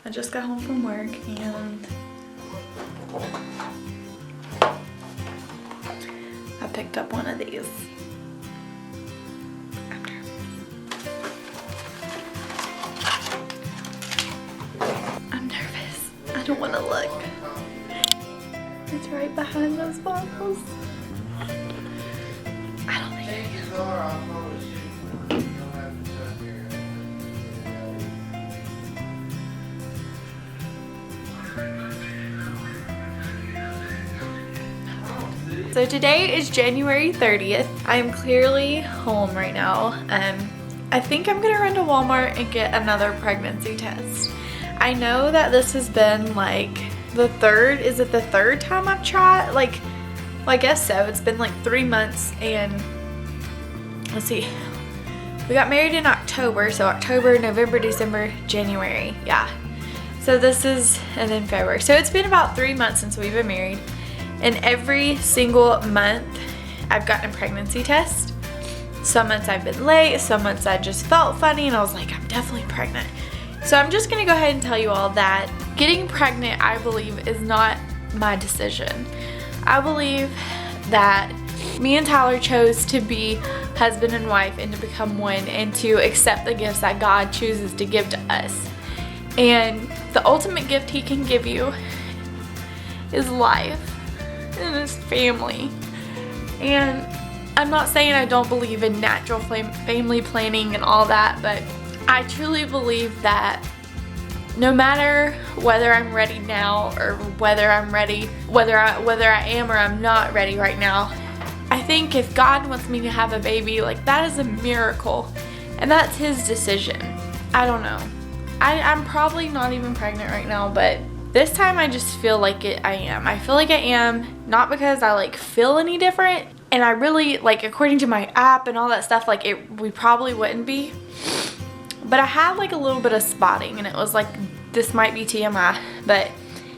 I just got home from work and I picked up one of these. I'm nervous. I don't want to look. It's right behind those bottles. I don't think I can. So today is January 30th. I am clearly home right now. I think I'm gonna run to Walmart and get another pregnancy test. I know that this has been like the third, is it the third time I've tried? Well, I guess so. It's been like 3 months and let's see. We got married in October, so October, November, December, January, yeah. So this is, and then February. So it's been about 3 months since we've been married. And every single month, I've gotten a pregnancy test. Some months I've been late, some months I just felt funny and I was like, I'm definitely pregnant. So I'm just gonna go ahead and tell you all that getting pregnant, I believe, is not my decision. I believe that me and Tyler chose to be husband and wife and to become one and to accept the gifts that God chooses to give to us. And the ultimate gift He can give you is life. And his family. And I'm not saying I don't believe in natural family planning and all that, but I truly believe that no matter whether I'm ready now or whether I'm ready, whether I am or I'm not ready right now, I think if God wants me to have a baby, like, that is a miracle, and that's His decision. I don't know. I'm probably not even pregnant right now, but this time I just feel like I am. I feel like I am, not because I like feel any different, and I really, like, according to my app and all that stuff, like, we probably wouldn't be. But I had like a little bit of spotting, and it was like, this might be TMI, but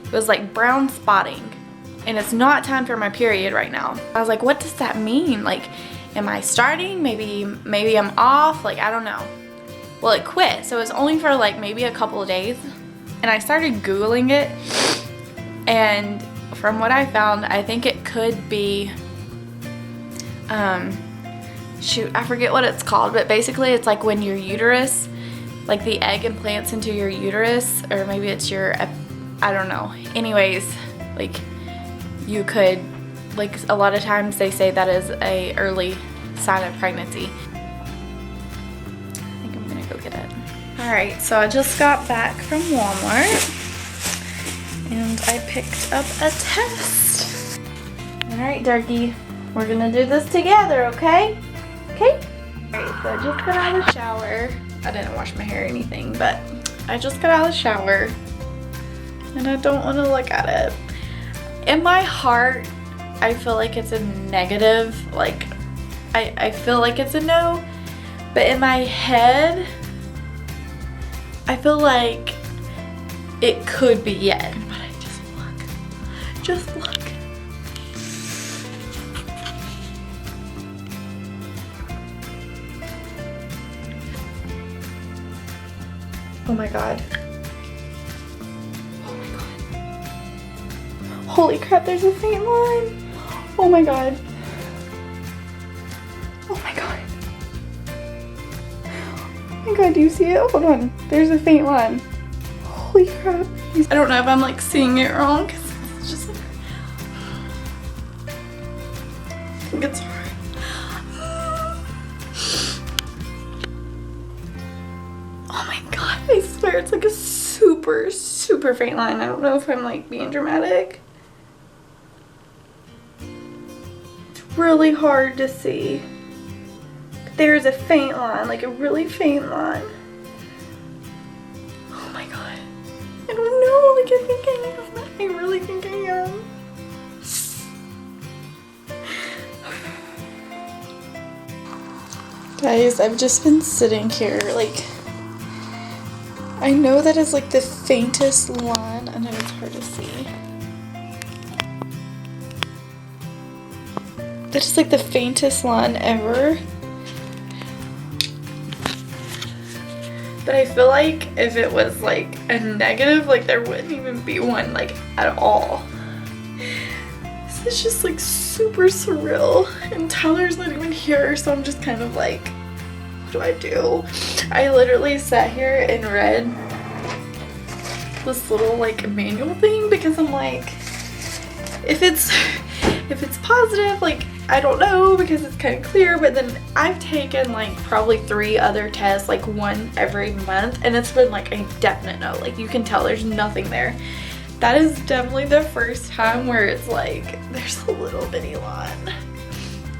it was like brown spotting, and it's not time for my period right now. I was like, what does that mean? Like, am I starting? Maybe I'm off, like, I don't know. Well, it quit, so it was only for like maybe a couple of days. And I started Googling it, and from what I found, I think it could be, shoot, I forget what it's called, but basically it's like when your uterus, like the egg implants into your uterus, or maybe it's your, I don't know. Anyways, like, you could, like, a lot of times they say that is a early sign of pregnancy. I think I'm gonna go get it. Alright, so I just got back from Walmart and I picked up a test. Alright, Darky, we're gonna do this together, okay? Okay? Alright, so I just got out of the shower. I didn't wash my hair or anything, but I just got out of the shower and I don't want to look at it. In my heart, I feel like it's a negative, like, I feel like it's a no, but in my head, I feel like it could be yes, but I just look. Oh my God. Oh my God. Holy crap, there's a faint line. Oh my God. Oh my God. Oh my God, do you see it? Hold on. There's a faint line. Holy crap. I don't know if I'm like seeing it wrong because it's just like, I think it's hard. Oh my God, I swear it's like a super, super faint line. I don't know if I'm like being dramatic. It's really hard to see. There's a faint line, like a really faint line. Oh my God. I don't know, like I think I am. I really think I am. Guys, I've just been sitting here, like, I know that is like the faintest line. I know it's hard to see. That is like the faintest line ever. But I feel like if it was like a negative, like there wouldn't even be one like at all. This is just like super surreal, and Tyler's not even here, so I'm just kind of like, what do I do? I literally sat here and read this little like manual thing because I'm like, if it's positive, like I don't know, because it's kind of clear. But then I've taken like probably 3 other tests, like one every month, and it's been like a definite no. Like you can tell there's nothing there. That is definitely the first time where it's like there's a little bitty line.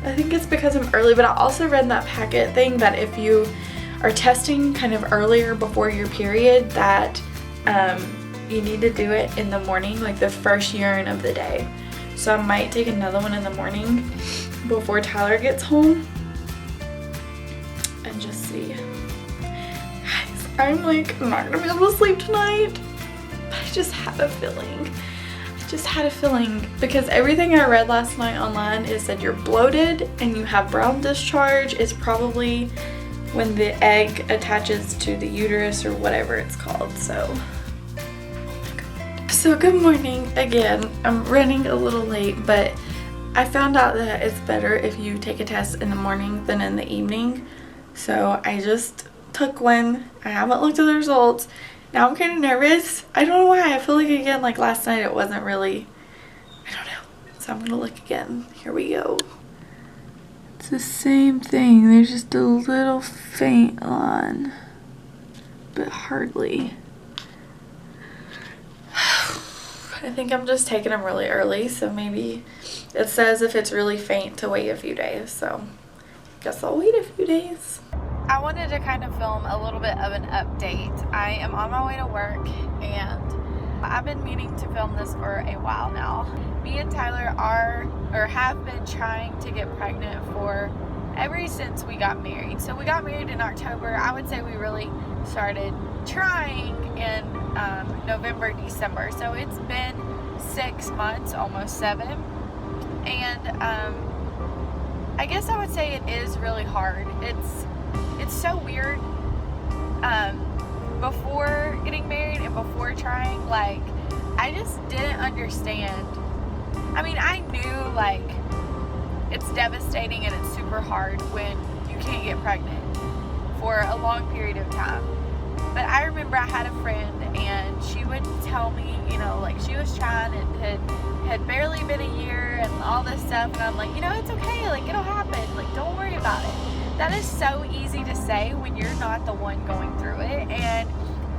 I think it's because I'm early, but I also read in that packet thing that if you are testing kind of earlier before your period, that you need to do it in the morning, like the first urine of the day. So I might take another one in the morning before Tyler gets home and just see. Guys, I'm like not gonna be able to sleep tonight. I just had a feeling. Because everything I read last night online is that you're bloated and you have brown discharge is probably when the egg attaches to the uterus or whatever it's called. So good morning again. I'm running a little late, but I found out that it's better if you take a test in the morning than in the evening. So I just took one. I haven't looked at the results. Now I'm kind of nervous. I don't know why. I feel like, again, like last night it wasn't really, I don't know. So I'm going to look again. Here we go. It's the same thing. There's just a little faint line, but hardly. I think I'm just taking them really early, so maybe it says if it's really faint to wait a few days, so I guess I'll wait a few days. I wanted to kind of film a little bit of an update. I am on my way to work, and I've been meaning to film this for a while now. Me and Tyler have been trying to get pregnant for ever since we got married. So we got married in October. I would say we really started trying in November, December. So it's been 6 months, almost 7. And I guess I would say it is really hard. It's so weird. Before getting married and before trying, like, I just didn't understand. I mean, I knew, like, it's devastating and it's super hard when you can't get pregnant for a long period of time. But I remember I had a friend, and she would tell me, you know, like, she was trying and had barely been a year and all this stuff, and I'm like, you know, it's okay, like, it'll happen, like, don't worry about it. That is so easy to say when you're not the one going through it. And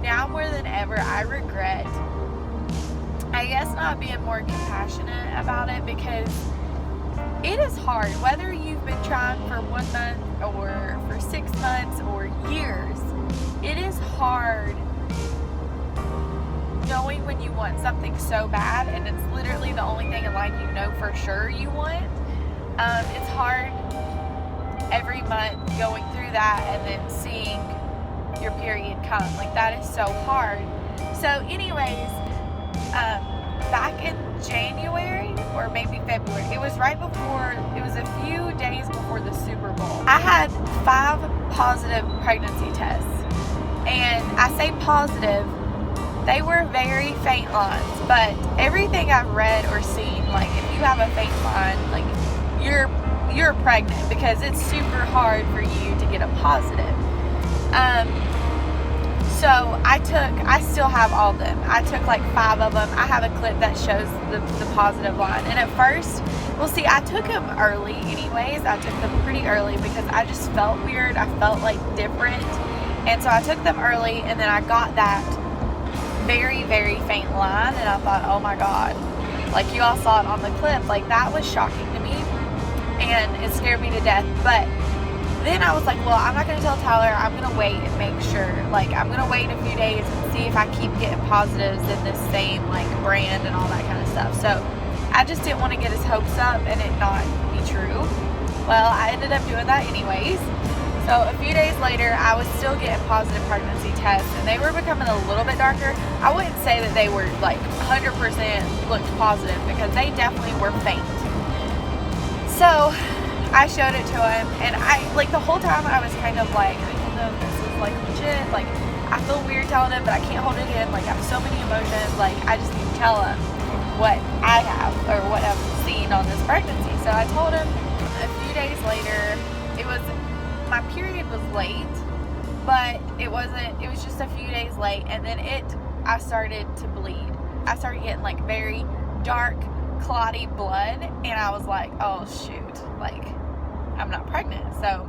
now more than ever, I regret, I guess, not being more compassionate about it, because it is hard, whether you've been trying for 1 month or for 6 months or years. It is hard knowing when you want something so bad and it's literally the only thing in life you know for sure you want. It's hard every month going through that and then seeing your period come. Like, that is so hard. So anyways, back in January or maybe February, it was a few days before the Super Bowl, I had 5 positive pregnancy tests. And I say positive, they were very faint lines, but everything I've read or seen, like, if you have a faint line, like, you're pregnant, because it's super hard for you to get a positive. So I still have all of them. I took like 5 of them. I have a clip that shows the positive line. And at first, well, see, I took them early anyways. I took them pretty early because I just felt weird. I felt like different. And so I took them early, and then I got that very, very faint line, and I thought, oh my God. Like, you all saw it on the clip. Like, that was shocking to me, and it scared me to death. But then I was like, well, I'm not going to tell Tyler. I'm going to wait and make sure. Like, I'm going to wait a few days and see if I keep getting positives in this same, like, brand and all that kind of stuff. So I just didn't want to get his hopes up and it not be true. Well, I ended up doing that anyways. So a few days later, I was still getting positive pregnancy tests, and they were becoming a little bit darker. I wouldn't say that they were like 100% looked positive, because they definitely were faint. So I showed it to him, and I, like, the whole time I was kind of like, I don't know if this is like legit. Like, I feel weird telling him, but I can't hold it in. Like, I have so many emotions. Like, I just need to tell him what I have or what I've seen on this pregnancy. So I told him. A few days later, my period was late, but it was just a few days late, and then I started to bleed. I started getting like very dark, clotty blood, and I was like, oh shoot, like I'm not pregnant. So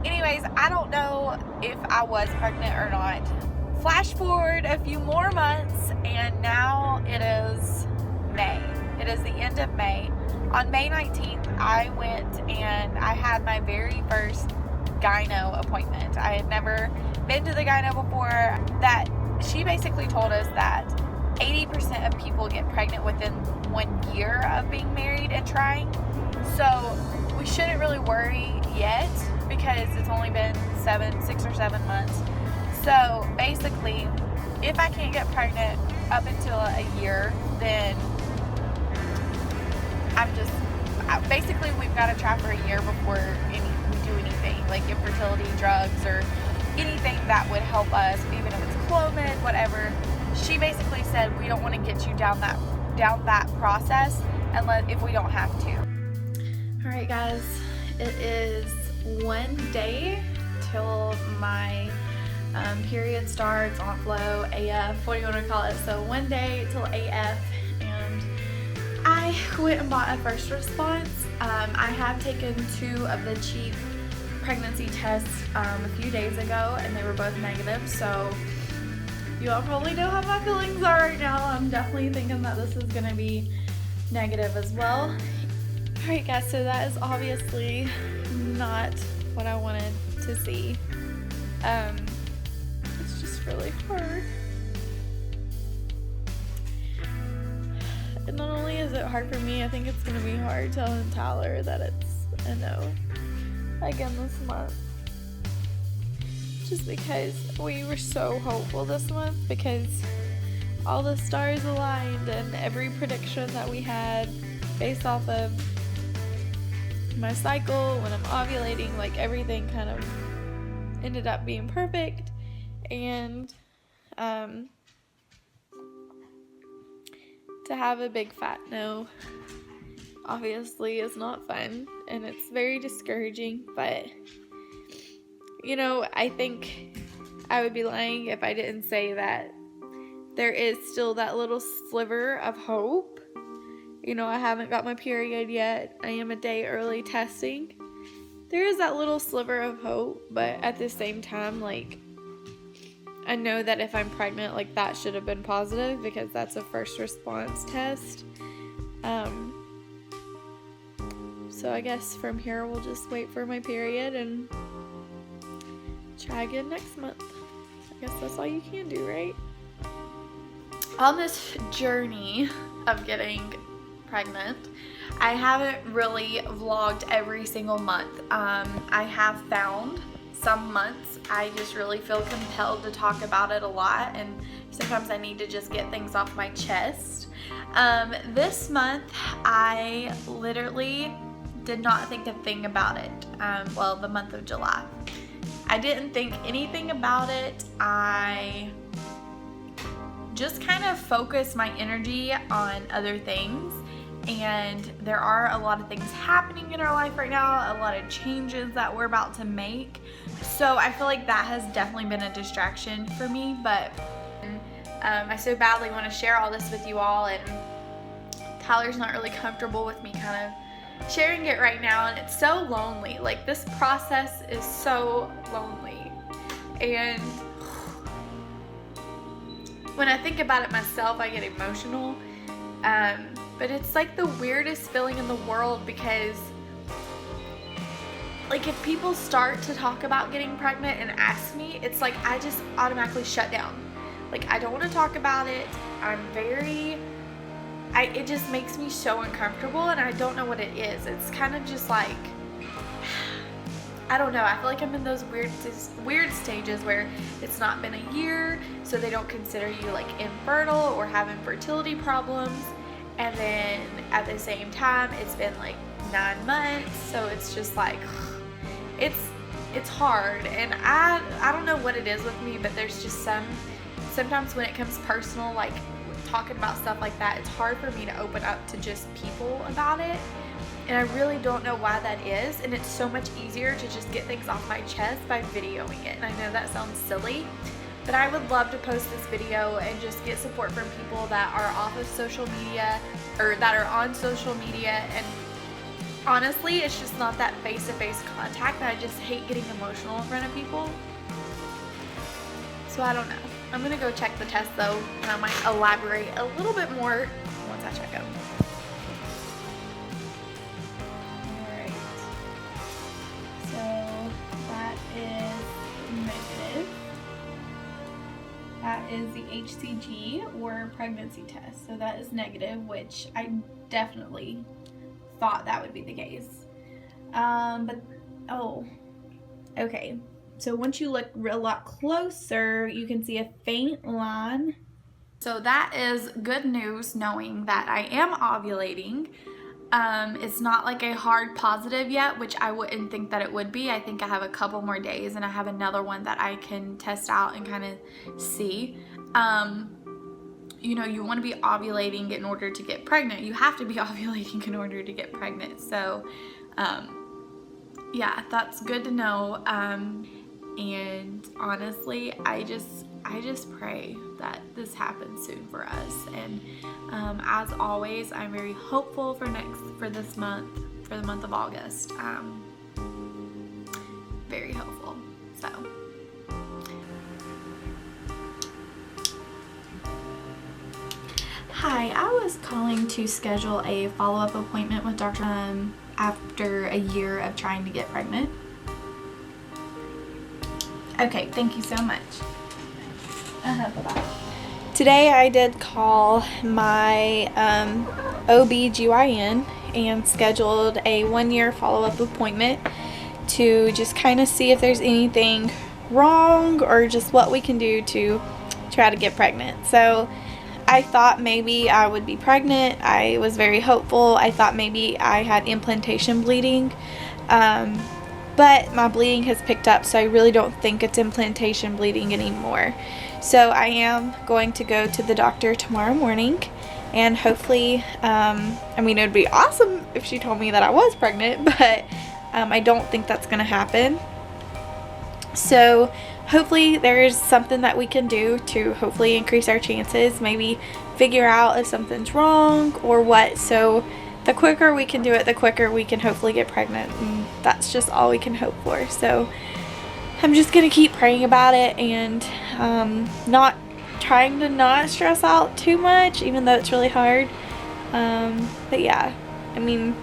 anyways, I don't know if I was pregnant or not. Flash forward a few more months, and now it is May. It is the end of May. On May 19th, I went and I had my very first gyno appointment. I had never been to the gyno before. That she basically told us that 80% of people get pregnant within 1 year of being married and trying. So we shouldn't really worry yet because it's only been 6 or 7 months. So basically, if I can't get pregnant up until a year, then basically we've got to try for a year before we do anything, like infertility drugs or anything that would help us, even if it's Clomid, whatever. She basically said we don't want to get you down that process if we don't have to. All right, guys, it is one day till my period starts, on flow, AF, what do you want to call it? So one day till AF, and I went and bought a first response. I have taken 2 of the cheap pregnancy tests a few days ago, and they were both negative, so you all probably know how my feelings are right now. I'm definitely thinking that this is going to be negative as well. Alright guys, so that is obviously not what I wanted to see. It's just really hard. And not only is it hard for me, I think it's going to be hard telling Tyler that it's a no again this month. Just because we were so hopeful this month, because all the stars aligned and every prediction that we had based off of my cycle, when I'm ovulating, like everything kind of ended up being perfect. And to have a big fat no obviously is not fun, and it's very discouraging, but you know, I think I would be lying if I didn't say that there is still that little sliver of hope. You know, I haven't got my period yet. I am a day early testing. There is that little sliver of hope, but at the same time, like, I know that if I'm pregnant, like, that should have been positive because that's a first response test. So I guess from here we'll just wait for my period and try again next month. I guess that's all you can do, right? On this journey of getting pregnant, I haven't really vlogged every single month. I have found some months I just really feel compelled to talk about it a lot, and sometimes I need to just get things off my chest. This month I literally did not think a thing about it. Well, the month of July. I didn't think anything about it. I just kind of focused my energy on other things, and there are a lot of things happening in our life right now, a lot of changes that we're about to make, so I feel like that has definitely been a distraction for me. But I so badly want to share all this with you all, and Tyler's not really comfortable with me kind of sharing it right now, and it's so lonely. Like, this process is so lonely, and when I think about it myself, I get emotional. But it's like the weirdest feeling in the world, because like if people start to talk about getting pregnant and ask me, it's like I just automatically shut down. Like, I don't want to talk about it. It just makes me so uncomfortable, and I don't know what it is. It's kind of just like, I don't know, I feel like I'm in those weird stages where it's not been a year, so they don't consider you like infertile or having fertility problems, and then at the same time it's been like 9 months, so it's just like, it's it's hard, and I don't know what it is with me, but there's just sometimes when it comes personal, like talking about stuff like that, it's hard for me to open up to just people about it, and I really don't know why that is. And it's so much easier to just get things off my chest by videoing it, and I know that sounds silly, but I would love to post this video and just get support from people that are off of social media, or that are on social media. And honestly, it's just not that face-to-face contact, and I just hate getting emotional in front of people. So I don't know. I'm gonna go check the test though, and I might elaborate a little bit more once I check them. Alright. So that is negative. That is the HCG, or pregnancy test. So that is negative, which I definitely thought that would be the case. Okay. So once you look a lot closer, you can see a faint line. So that is good news, knowing that I am ovulating. It's not like a hard positive yet, which I wouldn't think that it would be. I think I have a couple more days, and I have another one that I can test out and kind of see. You know, you want to be ovulating in order to get pregnant. You have to be ovulating in order to get pregnant. So, yeah, that's good to know. And honestly, I just pray that this happens soon for us. And as always, I'm very hopeful for this month, for the month of August. Very hopeful. So. Hi, I was calling to schedule a follow-up appointment with Dr. After a year of trying to get pregnant. Okay, thank you so much. Bye-bye. Today I did call my OB/GYN and scheduled a 1-year follow-up appointment to just kind of see if there's anything wrong or just what we can do to try to get pregnant. So I thought maybe I would be pregnant. I was very hopeful. I thought maybe I had implantation bleeding. But my bleeding has picked up, so I really don't think it's implantation bleeding anymore. So I am going to go to the doctor tomorrow morning, and hopefully, I mean, it would be awesome if she told me that I was pregnant, but I don't think that's going to happen. So hopefully there is something that we can do to hopefully increase our chances, maybe figure out if something's wrong or what. So the quicker we can do it, the quicker we can hopefully get pregnant, and that's just all we can hope for. So I'm just gonna keep praying about it, and not trying to not stress out too much, even though it's really hard. But yeah, I mean,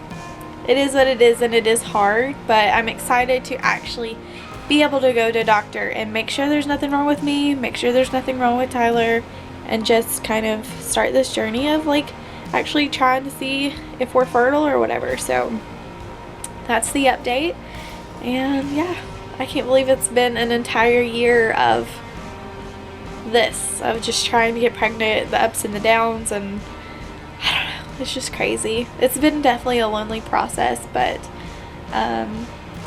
it is what it is, and it is hard, but I'm excited to actually be able to go to a doctor and make sure there's nothing wrong with me, make sure there's nothing wrong with Tyler, and just kind of start this journey of like actually trying to see if we're fertile or whatever. So that's the update, and yeah, I can't believe it's been an entire year of this, of just trying to get pregnant, the ups and the downs, and I don't know, it's just crazy. It's been definitely a lonely process, but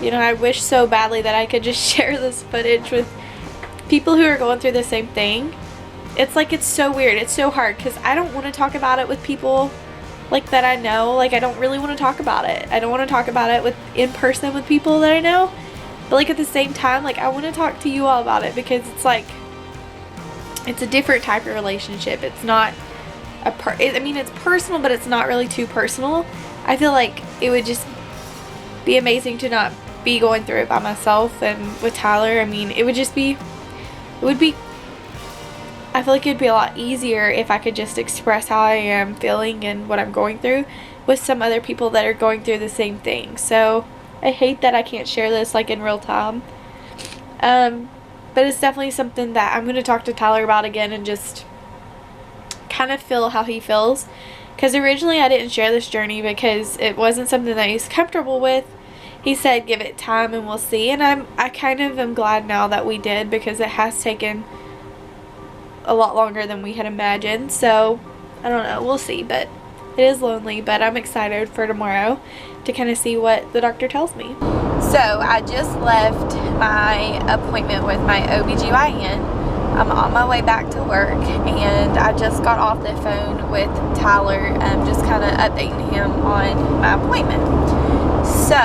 you know, I wish so badly that I could just share this footage with people who are going through the same thing. It's like, it's so weird, it's so hard, because I don't want to talk about it with people like that I know. Like, I don't really want to talk about it. I don't want to talk about it in person with people that I know, but like at the same time, like I want to talk to you all about it, because it's like, it's a different type of relationship. It's not I mean, it's personal, but it's not really too personal. I feel like it would just be amazing to not be going through it by myself. And with Tyler, I mean, I feel like it'd be a lot easier if I could just express how I am feeling and what I'm going through with some other people that are going through the same thing. So I hate that I can't share this like in real time. But it's definitely something that I'm going to talk to Tyler about again and just kind of feel how he feels. Because originally I didn't share this journey because it wasn't something that he's comfortable with. He said give it time and we'll see. And I kind of am glad now that we did, because it has taken a lot longer than we had imagined. So I don't know, we'll see. But it is lonely, but I'm excited for tomorrow to kind of see what the doctor tells me. So I just left my appointment with my OBGYN. I'm on my way back to work, and I just got off the phone with Tyler, just kind of updating him on my appointment. So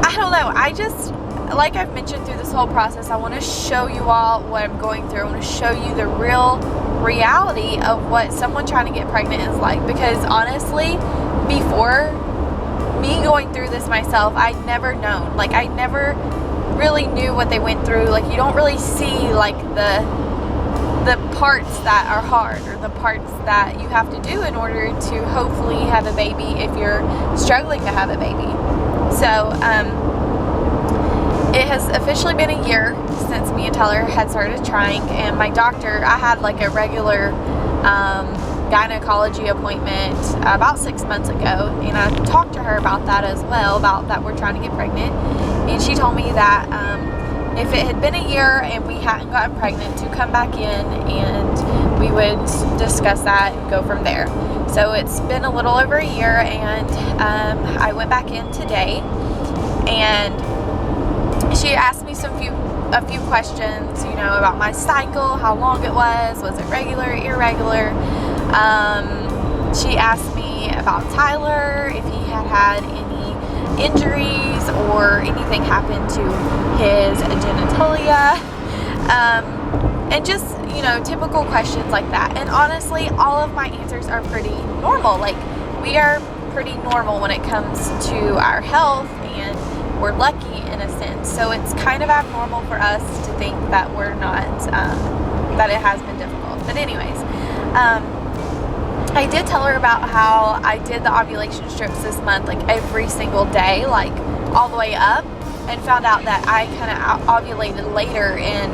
I don't know, I just, like I've mentioned through this whole process, I want to show you all what I'm going through. I want to show you the real reality of what someone trying to get pregnant is like, because honestly, before me going through this myself, I'd never known. Like, I never really knew what they went through. Like, you don't really see like the parts that are hard, or the parts that you have to do in order to hopefully have a baby if you're struggling to have a baby. So it has officially been a year since me and Tyler had started trying, and my doctor, I had like a regular gynecology appointment about 6 months ago, and I talked to her about that as well, about that we're trying to get pregnant, and she told me that if it had been a year and we hadn't gotten pregnant, to come back in and we would discuss that and go from there. So it's been a little over a year, and I went back in today, and she asked me a few questions, you know, about my cycle, how long it was it regular, irregular. She asked me about Tyler, if he had any injuries or anything happened to his genitalia, and just, you know, typical questions like that. And honestly, all of my answers are pretty normal. Like, we are pretty normal when it comes to our health, and we're lucky in a sense. So it's kind of abnormal for us to think that we're not, that it has been difficult. But anyways, I did tell her about how I did the ovulation strips this month, like every single day, like all the way up, and found out that I kind of ovulated later in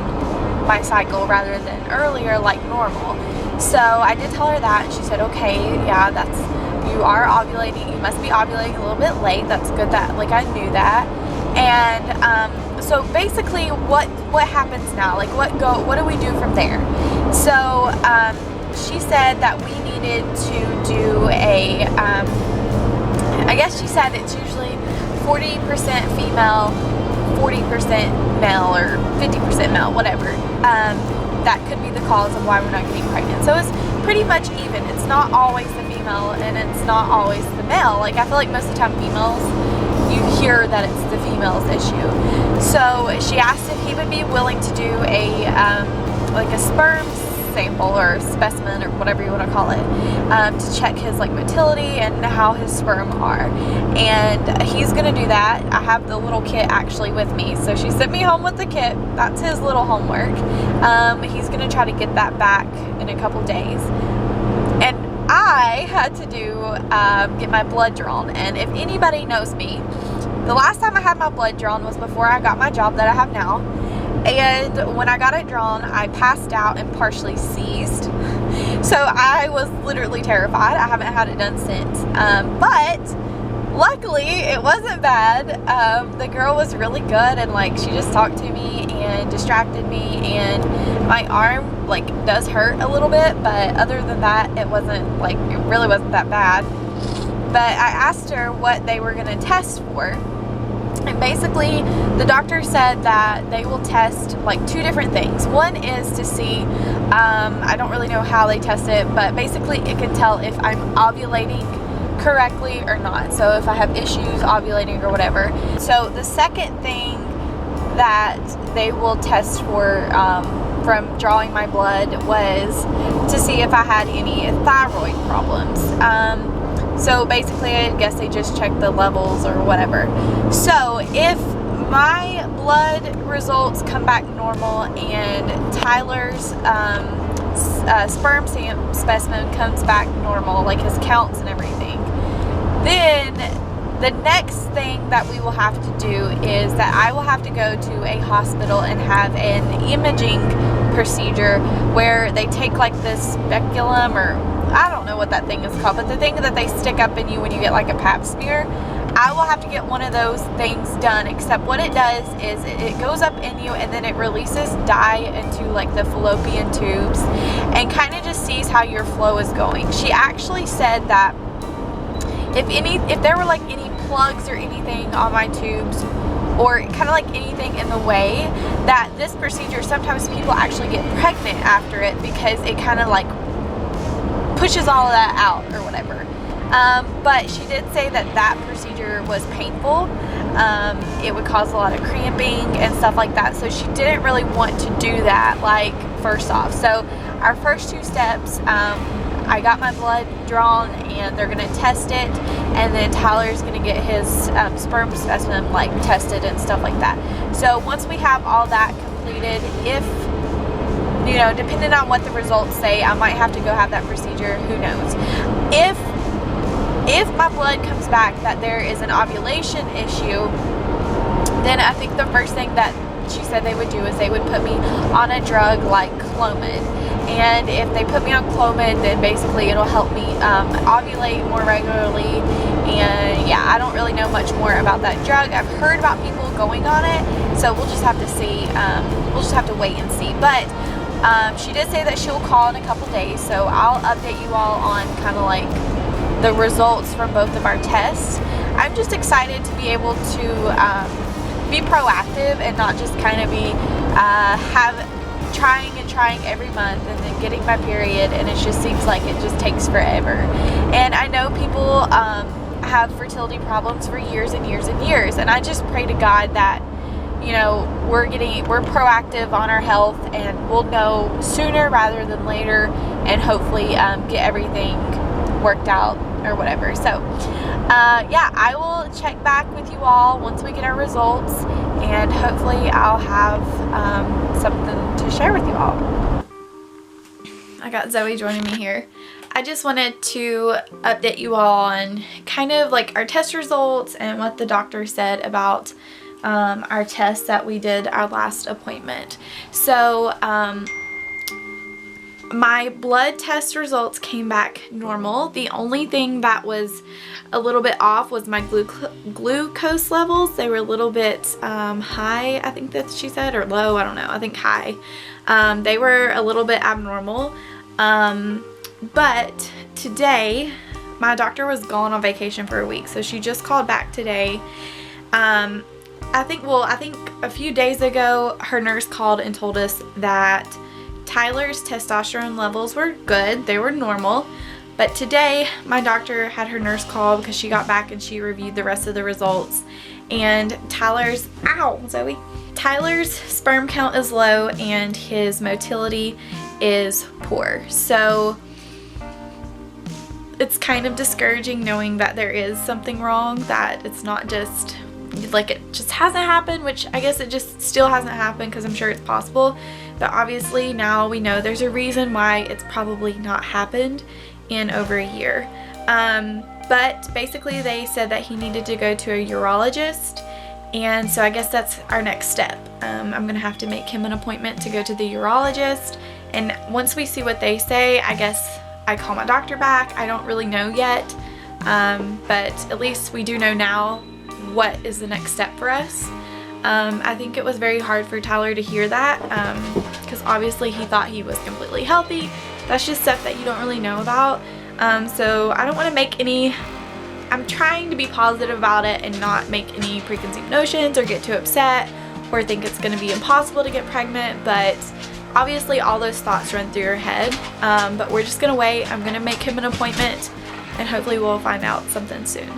my cycle rather than earlier like normal. So I did tell her that, and she said, okay, yeah, you are ovulating, you must be ovulating a little bit late. That's good that, like, I knew that. And so basically what happens now, like what do we do from there? So she said that we needed to do a I guess she said it's usually 40% female, 40% male, or 50% male, whatever. That could be the cause of why we're not getting pregnant. So it's pretty much even. It's not always the female, and it's not always the male. Like, I feel like most of the time females, you hear that it's the female's issue. So she asked if he would be willing to do a like a sperm sample or specimen, or whatever you want to call it, to check his like motility and how his sperm are. And he's gonna do that. I have the little kit actually with me, so she sent me home with the kit. That's his little homework. He's gonna try to get that back in a couple days. And I had to get my blood drawn. And if anybody knows me, the last time I had my blood drawn was before I got my job that I have now. And when I got it drawn, I passed out and partially seized. So I was literally terrified. I haven't had it done since. But luckily, it wasn't bad. The girl was really good, and like, she just talked to me and distracted me, and my arm like does hurt a little bit, but other than that, it really wasn't that bad. But I asked her what they were gonna test for. And basically, the doctor said that they will test like 2 different things. One is to see, I don't really know how they test it, but basically it can tell if I'm ovulating correctly or not. So if I have issues ovulating or whatever. So the second thing that they will test for from drawing my blood was to see if I had any thyroid problems. So basically, I guess they just check the levels or whatever. So if my blood results come back normal and Tyler's sperm specimen comes back normal, like his counts and everything, then the next thing that we will have to do is that I will have to go to a hospital and have an imaging procedure where they take like this speculum, or I don't know what that thing is called, but the thing that they stick up in you when you get like a pap smear. I will have to get one of those things done, except what it does is it goes up in you and then it releases dye into like the fallopian tubes and kind of just sees how your flow is going. She actually said that if there were like any plugs or anything on my tubes, or kind of like anything in the way, that this procedure, sometimes people actually get pregnant after it because it kind of like pushes all of that out or whatever. But she did say that that procedure was painful. It would cause a lot of cramping and stuff like that, so she didn't really want to do that, like, first off. So our first 2 steps, I got my blood drawn and they're gonna test it, and then Tyler's gonna get his sperm specimen like tested and stuff like that. So once we have all that completed, if, you know, depending on what the results say, I might have to go have that procedure, who knows. If my blood comes back that there is an ovulation issue, then I think the first thing that she said they would do is they would put me on a drug like Clomid. And if they put me on Clomid, then basically it'll help me ovulate more regularly. And yeah, I don't really know much more about that drug. I've heard about people going on it, so we'll just have to see. We'll just have to wait and see. But she did say that she'll call in a couple days, so I'll update you all on kind of like the results from both of our tests. I'm just excited to be able to be proactive and not just kind of be trying every month and then getting my period, and it just seems like it just takes forever. And I know people have fertility problems for years and years and years, and I just pray to God that, you know, we're proactive on our health and we'll know sooner rather than later, and hopefully get everything worked out or whatever. So yeah, I will check back with you all once we get our results, and hopefully I'll have something to share with you all. I got Zoe joining me here. I just wanted to update you all on kind of like our test results and what the doctor said about our tests that we did our last appointment. So my blood test results came back normal. The only thing that was a little bit off was my glucose levels. They were a little bit high, I think that she said, or low, I don't know, I think high. They were a little bit abnormal. But today, my doctor was gone on vacation for a week, so she just called back today. I think a few days ago, her nurse called and told us that Tyler's testosterone levels were good. They were normal. But today, my doctor had her nurse call because she got back and she reviewed the rest of the results. And Tyler's sperm count is low and his motility is poor. So it's kind of discouraging knowing that there is something wrong, that it's not just like it just hasn't happened, which I guess it just still hasn't happened because I'm sure it's possible. But obviously now we know there's a reason why it's probably not happened in over a year. But basically they said that he needed to go to a urologist, and so I guess that's our next step. I'm gonna have to make him an appointment to go to the urologist, and once we see what they say, I guess I call my doctor back. I don't really know yet, but at least we do know now what is the next step for us. I think it was very hard for Tyler to hear that because obviously he thought he was completely healthy. That's just stuff that you don't really know about. So I don't want to make any, I'm trying to be positive about it and not make any preconceived notions or get too upset or think it's going to be impossible to get pregnant, but obviously all those thoughts run through your head. But we're just going to wait. I'm going to make him an appointment and hopefully we'll find out something soon.